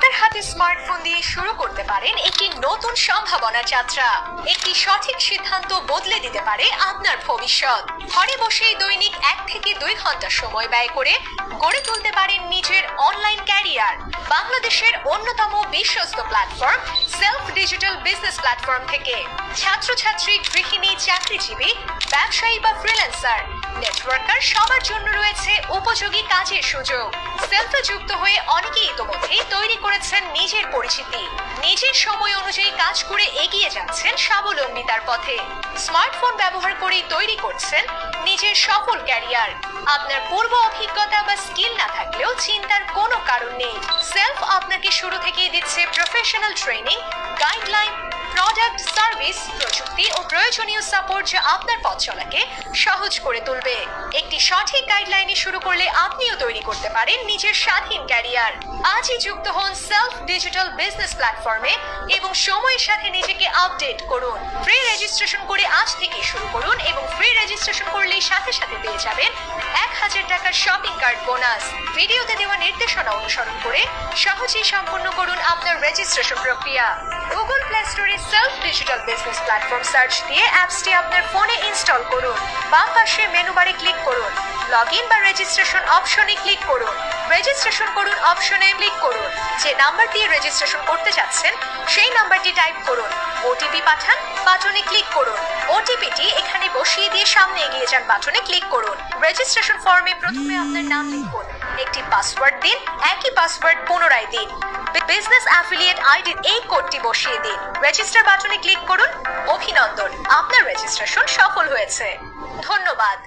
আপনার হাতে স্মার্টফোন দিয়ে শুরু করতে পারেন একটি নতুন সম্ভাবনার যাত্রা। একটি সঠিক সিদ্ধান্ত বদলে দিতে পারে আপনার ভবিষ্যৎ। ঘরে বসেই দৈনিক 1 থেকে 2 ঘন্টা সময় ব্যয় করে গড়ে তুলতে পারেন নিজের অনলাইন ক্যারিয়ার। বাংলাদেশের অন্যতম বিশ্বস্ত platform self digital business platform থেকে ছাত্রছাত্রী, গৃহিণী, চাকরিজীবী, ব্যবসায়ী বা ফ্রিল্যান্সার, নেটওয়ার্কার সবার জন্য রয়েছে উপযোগী কাজের সুযোগ। সেলফে যুক্ত হয়ে অনেকেই ইতোমধ্যেই তৈরি করেছেন নিজের পরিচিতি, নিজের সময় অনুযায়ী কাজ করে এগিয়ে যাচ্ছেন স্বাবলম্বিতার পথে। স্মার্টফোন ব্যবহার করেই তৈরি করছেন নিজের সফল ক্যারিয়ার। আপনার পূর্ব অভিজ্ঞতা বা স্কিল না থাকলেও চিন্তার কোনো কারণ নেই। সেলফ আপনাকে শুরু থেকেই দিচ্ছে professional training, guideline, product, service, প্রযুক্তি ও প্রয়োজনীয় সাপোর্ট যা আপনার পথ চলাকে সহজ করে তুলবে। একটি সঠিক গাইডলাইনে শুরু করলে আপনিও তৈরি করতে পারেন নিজের স্বাধীন ক্যারিয়ার। আজই যুক্ত হন সেলফ ডিজিটাল বিজনেস প্ল্যাটফর্মে এবং সময়ের সাথে নিজেকে আপডেট করুন। ফ্রি রেজিস্ট্রেশন করে আজ থেকে শুরু করুন এবং ফ্রি রেজিস্ট্রেশন করলেই সাথে সাথে পেয়ে যাবেন 1000 টাকার শপিং কার্ড বোনাস। ভিডিওতে দেওয়া নির্দেশনা অনুসরণ করে সহজেই সম্পন্ন করুন আপনার রেজিস্ট্রেশন প্রক্রিয়া। গুগল প্লে স্টোরে self digital business platform search দিয়ে অ্যাপসটি আপনার ফোনে ইনস্টল করুন। বাম পাশে মেনু বারে ক্লিক করুন, লগইন বা রেজিস্ট্রেশন অপশনে ক্লিক করুন। রেজিস্ট্রেশন করুন অপশনে ক্লিক করুন। যে নাম্বার দিয়ে রেজিস্ট্রেশন করতে যাচ্ছেন সেই নাম্বারটি টাইপ করুন। ওটিপি পাঠান বাটনে ক্লিক করুন। ওটিপিটি এখানে বসিয়ে দিয়ে সামনে এগিয়ে যান বাটনে ক্লিক করুন। রেজিস্ট্রেশন ফর্মে প্রথমে আপনার নাম লিখুন, একটি পাসওয়ার্ড দিন, একই পাসওয়ার্ড পুনরায় দিন। বিজনেস অ্যাফিলিয়েট আইডির এই কোডটি বসিয়ে দিন। রেজিস্টার বাটনে ক্লিক করুন। অভিনন্দন, আপনার রেজিস্ট্রেশন সফল হয়েছে। ধন্যবাদ।